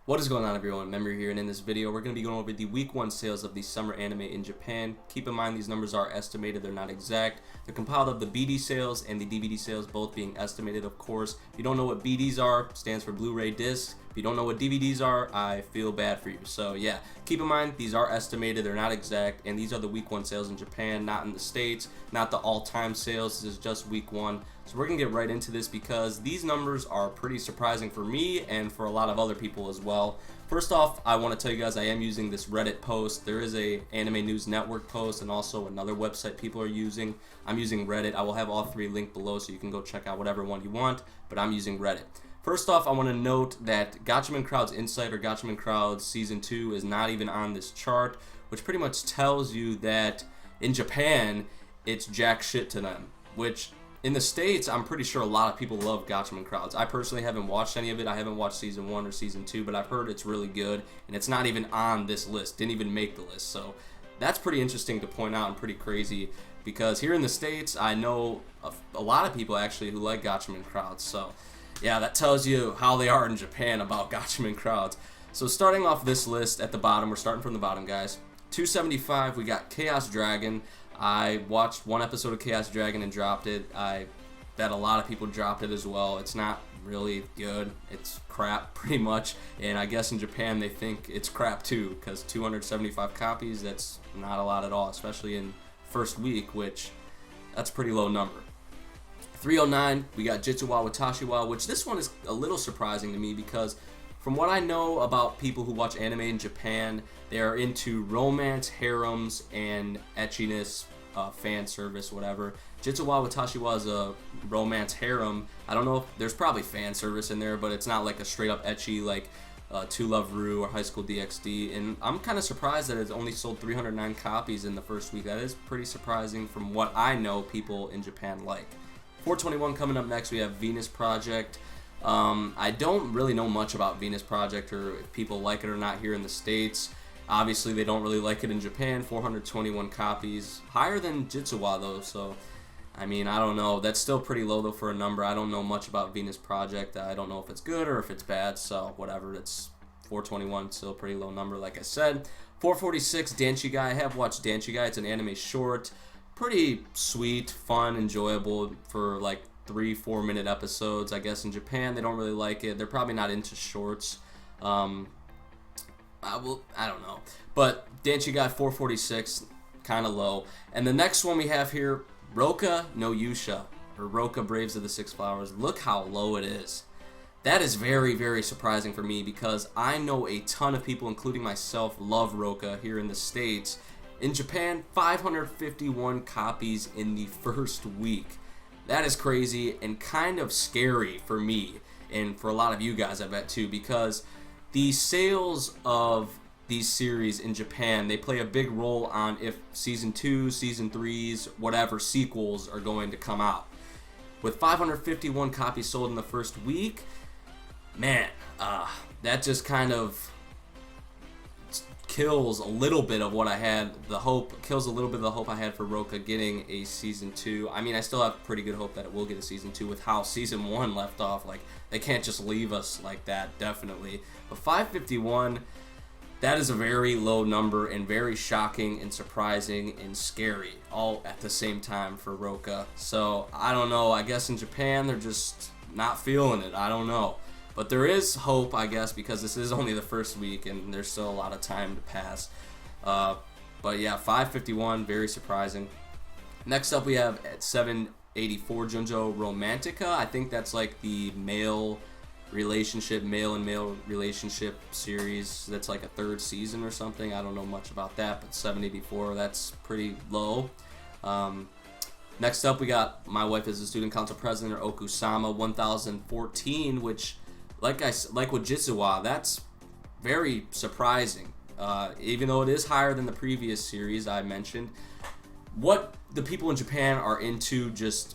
What is going on, everyone? Member here, and in this video we're going to be going over the week 1 sales of the summer anime in Japan. Keep in mind these numbers are estimated, they're not exact. They're compiled of the BD sales and the DVD sales, both being estimated, of course. If you don't know what BDs are, stands for Blu-ray discs. If you don't know what DVDs are, I feel bad for you. So yeah, keep in mind these are estimated, they're not exact, and these are the week 1 sales in Japan, not in the States, not the all-time sales. This is just week 1. So we're going to get right into this because these numbers are pretty surprising for me and for a lot of other people as well. First off, I want to tell you guys I am using this Reddit post. There is a Anime News Network post and also another website people are using. I'm using Reddit. I will have all three linked below so you can go check out whatever one you want, but I'm using Reddit. First off, I want to note that Gatchaman Crowd's Insight or Gatchaman Crowd Season 2 is not even on this chart, which pretty much tells you that in Japan, it's jack shit to them, which in the States, I'm pretty sure a lot of people love Gatchaman Crowds. I personally haven't watched any of it. I haven't watched Season 1 or Season 2, but I've heard it's really good, and it's not even on this list. Didn't even make the list, so that's pretty interesting to point out and pretty crazy, because here in the States, I know a lot of people actually who like Gatchaman Crowds, so yeah, that tells you how they are in Japan about Gatchaman Crowds. So starting off this list at the bottom, we're starting from the bottom, guys. 275, we got Chaos Dragon. I watched one episode of Chaos Dragon and dropped it. I bet a lot of people dropped it as well. It's not really good. It's crap, pretty much. And I guess in Japan they think it's crap too, because 275 copies, that's not a lot at all, especially in first week, which that's a pretty low number. 309, we got Jitsu wa Watashi wa, which this one is a little surprising to me because from what I know about people who watch anime in Japan, they are into romance, harems, and echiness, fan service, whatever. Jitsu wa Watashi wa is a romance harem. I don't know if there's probably fan service in there, but it's not like a straight up ecchi like To Love Ru or High School DxD. And I'm kind of surprised that it's only sold 309 copies in the first week. That is pretty surprising from what I know people in Japan like. 421 coming up next, we have Venus Project. I don't really know much about Venus Project or if people like it or not here in the States. Obviously, they don't really like it in Japan. 421 copies. Higher than Jitsu wa though, so I mean, I don't know. That's still pretty low though for a number. I don't know much about Venus Project. I don't know if it's good or if it's bad, so whatever. It's 421, still a pretty low number, like I said. 446, Danchigai. I have watched Danchigai. It's an anime short. Pretty sweet, fun, enjoyable for like 3-4 minute episodes. I guess in Japan they don't really like it. They're probably not into shorts. I don't know. But Danchigai 446, kind of low. And the next one we have here, Roka no Yusha, or Roka Braves of the Six Flowers. Look how low it is. That is very, very surprising for me because I know a ton of people, including myself, love Roka here in the States. In Japan, 551 copies in the first week. That is crazy and kind of scary for me and for a lot of you guys, I bet too, because the sales of these series in Japan, they play a big role on if Season 2, Season 3s, whatever sequels are going to come out. With 551 copies sold in the first week, man, that just kind of kills a little bit of what I had, kills a little bit of the hope I had for Roka getting a Season 2. I mean, I still have pretty good hope that it will get a Season 2 with how Season 1 left off. Like, they can't just leave us like that, definitely. But 551, that is a very low number and very shocking and surprising and scary all at the same time for Roka. So, I don't know. I guess in Japan, they're just not feeling it. I don't know. But there is hope, I guess, because this is only the first week and there's still a lot of time to pass. But yeah, 551, very surprising. Next up, we have at 784 Junjo Romantica. I think that's like the male and male relationship series. That's like a third season or something. I don't know much about that, but 784, that's pretty low. Next up, we got My Wife is a Student Council President, or Okusama 1014, which like with Jitsu wa, that's very surprising. Even though it is higher than the previous series I mentioned, what the people in Japan are into, just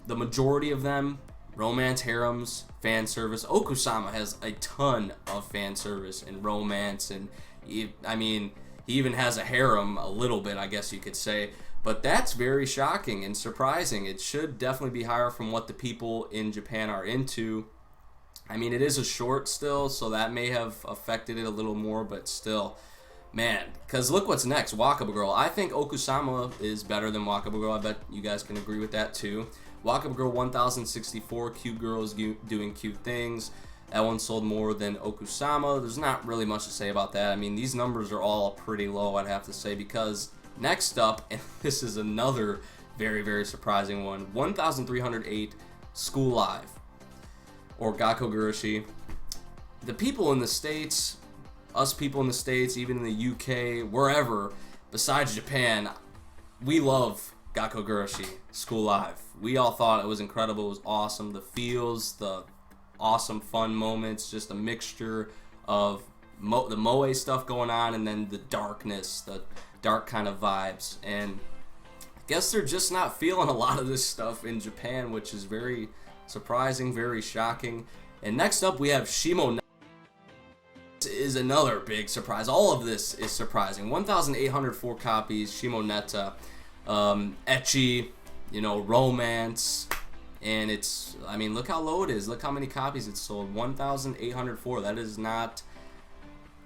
the majority of them, romance, harems, fan service. Okusama has a ton of fan service and romance, and he even has a harem a little bit, I guess you could say. But that's very shocking and surprising. It should definitely be higher from what the people in Japan are into. I mean, it is a short still, so that may have affected it a little more, but still, man. Because look what's next, Wakaba Girl. I think Okusama is better than Wakaba Girl. I bet you guys can agree with that too. Wakaba Girl 1064, cute girls doing cute things. That one sold more than Okusama. There's not really much to say about that. I mean, these numbers are all pretty low, I'd have to say, because next up, and this is another very, very surprising one, 1308, School Live, or Gakko-Gurushi. The people in the States, us people in the States, even in the UK, wherever, besides Japan, we love Gakko-Gurushi, School Live. We all thought it was incredible, it was awesome. The feels, the awesome fun moments, just a mixture of the moe stuff going on and then the darkness, the dark kind of vibes. And I guess they're just not feeling a lot of this stuff in Japan, which is very surprising, very shocking. And next up we have Shimo Netta. Is another big surprise. All of this is surprising. 1,804 copies, Shimo Netta. Ecchi, romance. And it's, I mean, look how low it is. Look how many copies it sold. 1,804. That is not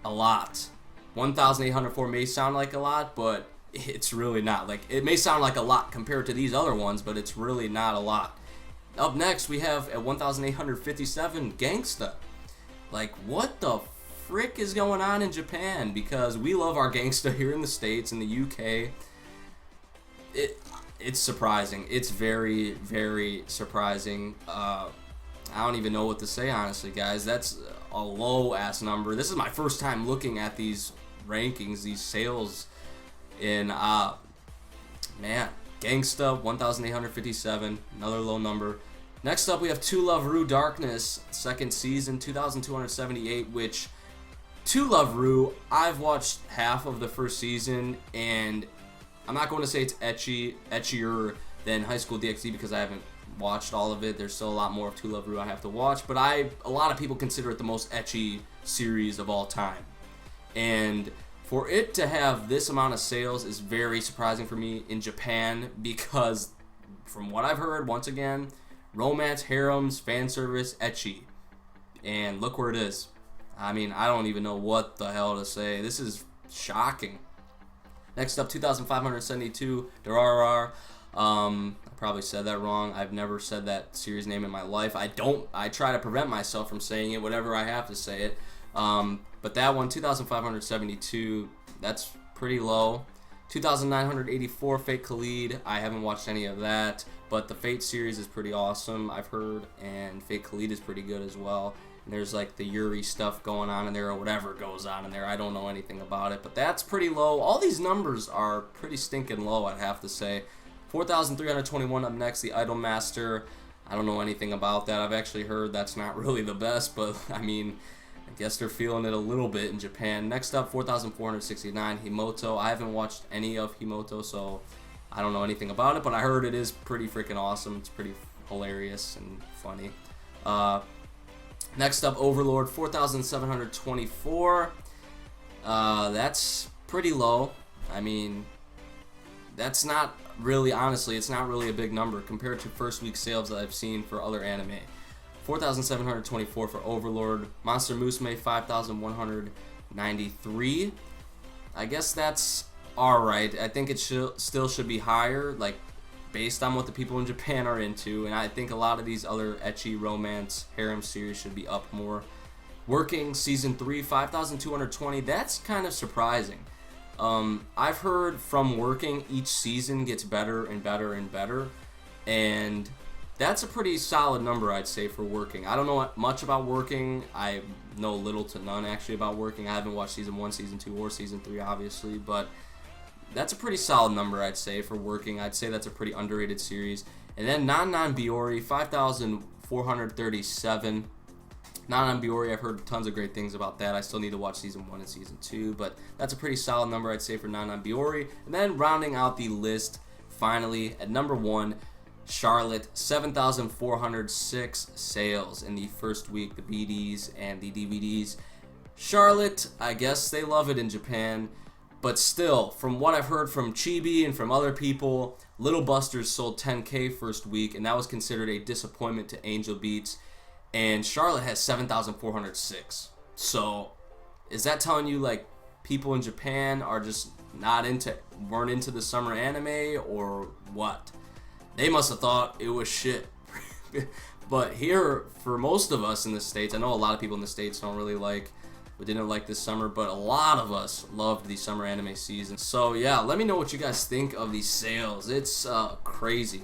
a lot. 1,804 may sound like a lot, but it's really not. Like, it may sound like a lot compared to these other ones, but it's really not a lot. Up next, we have at 1,857, Gangsta. Like, what the frick is going on in Japan? Because we love our Gangsta here in the States, in the UK. It's surprising. It's very, very surprising. I don't even know what to say, honestly, guys. That's a low-ass number. This is my first time looking at these rankings, these sales in, man, Gangsta, 1,857, another low number. Next up, we have To Love Ru Darkness, second season, 2,278, which, To Love Ru, I've watched half of the first season, and I'm not going to say it's etchier than High School DxD because I haven't watched all of it. There's still a lot more of To Love Ru I have to watch, but a lot of people consider it the most ecchi series of all time. And for it to have this amount of sales is very surprising for me in Japan because from what I've heard, once again, romance, harems, fan service, ecchi. And look where it is. I mean, I don't even know what the hell to say. This is shocking. Next up, 2,572, Dararar. I probably said that wrong. I've never said that series name in my life. I try to prevent myself from saying it whenever I have to say it. But that one, 2,572, that's pretty low. 2,984, Fate Khalid. I haven't watched any of that, but the Fate series is pretty awesome, I've heard, and Fate Khalid is pretty good as well. And there's like the Yuri stuff going on in there or whatever goes on in there. I don't know anything about it, but that's pretty low. All these numbers are pretty stinking low, I'd have to say. 4,321 up next, the Idolmaster. I don't know anything about that. I've actually heard that's not really the best, but I mean, I guess they're feeling it a little bit in Japan. Next up, 4,469, Himoto. I haven't watched any of Himoto, so I don't know anything about it, but I heard it is pretty freaking awesome. It's pretty hilarious and funny. Next up, Overlord, 4,724. That's pretty low. I mean, that's not really, honestly, it's not really a big number compared to first week sales that I've seen for other anime. 4,724 for Overlord. Monster Musume, 5,193. I guess that's alright. I think it still should be higher, like, based on what the people in Japan are into, and I think a lot of these other ecchi romance harem series should be up more. Working season 3, 5,220. That's kind of surprising. I've heard from Working each season gets better and better and better, and that's a pretty solid number, I'd say, for Working. I don't know much about Working. I know little to none actually about Working. I haven't watched season 1, season 2, or season 3 obviously, but that's a pretty solid number, I'd say, for Working. I'd say that's a pretty underrated series. And then Non Biyori, 5,437. Non Biyori, I've heard tons of great things about that. I still need to watch season 1 and season 2, but that's a pretty solid number, I'd say, for Non Biyori. And then rounding out the list, finally, at number 1, Charlotte, 7,406 sales in the first week, the BDs and the DVDs. Charlotte, I guess they love it in Japan. But still, from what I've heard from Chibi and from other people, Little Busters sold 10K first week, and that was considered a disappointment to Angel Beats. and Charlotte has 7,406. So is that telling you like people in Japan are just weren't into the summer anime, or what? They must have thought it was shit. But here, for most of us in the States, I know a lot of people in the States didn't like this summer, but a lot of us loved the summer anime season. So yeah, let me know what you guys think of these sales. It's crazy.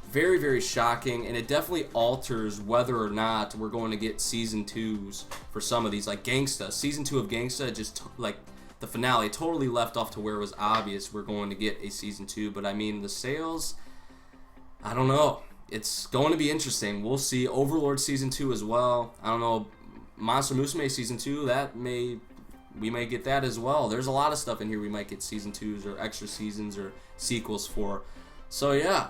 Very, very shocking, and it definitely alters whether or not we're going to get season 2s for some of these. Like Gangsta, season 2 of Gangsta, just like the finale, totally left off to where it was obvious we're going to get a season 2. But I mean, the sales, I don't know. It's going to be interesting. We'll see. Overlord season 2 as well. I don't know. Monster Musume season 2, we may get that as well. There's a lot of stuff in here we might get season 2s or extra seasons or sequels for. So yeah,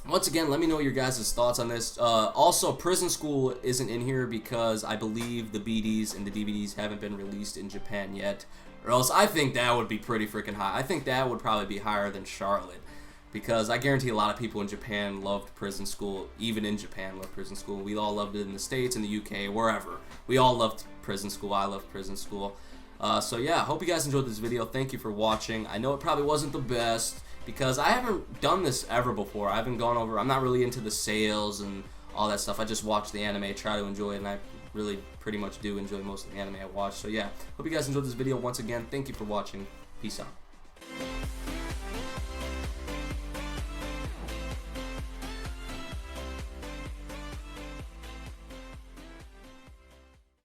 once again, let me know your guys' thoughts on this. Also, Prison School isn't in here because I believe the BDs and the DVDs haven't been released in Japan yet, or else I think that would be pretty freaking high. I think that would probably be higher than Charlotte, because I guarantee a lot of people in Japan loved Prison School. Even in Japan loved Prison School. We all loved it in the States, in the UK, wherever. We all loved Prison School. I loved Prison School. So yeah, hope you guys enjoyed this video. Thank you for watching. I know it probably wasn't the best because I haven't done this ever before. I haven't gone over, I'm not really into the sales and all that stuff. I just watch the anime, try to enjoy it, and I really pretty much do enjoy most of the anime I watch. So yeah, hope you guys enjoyed this video. Once again, thank you for watching. Peace out.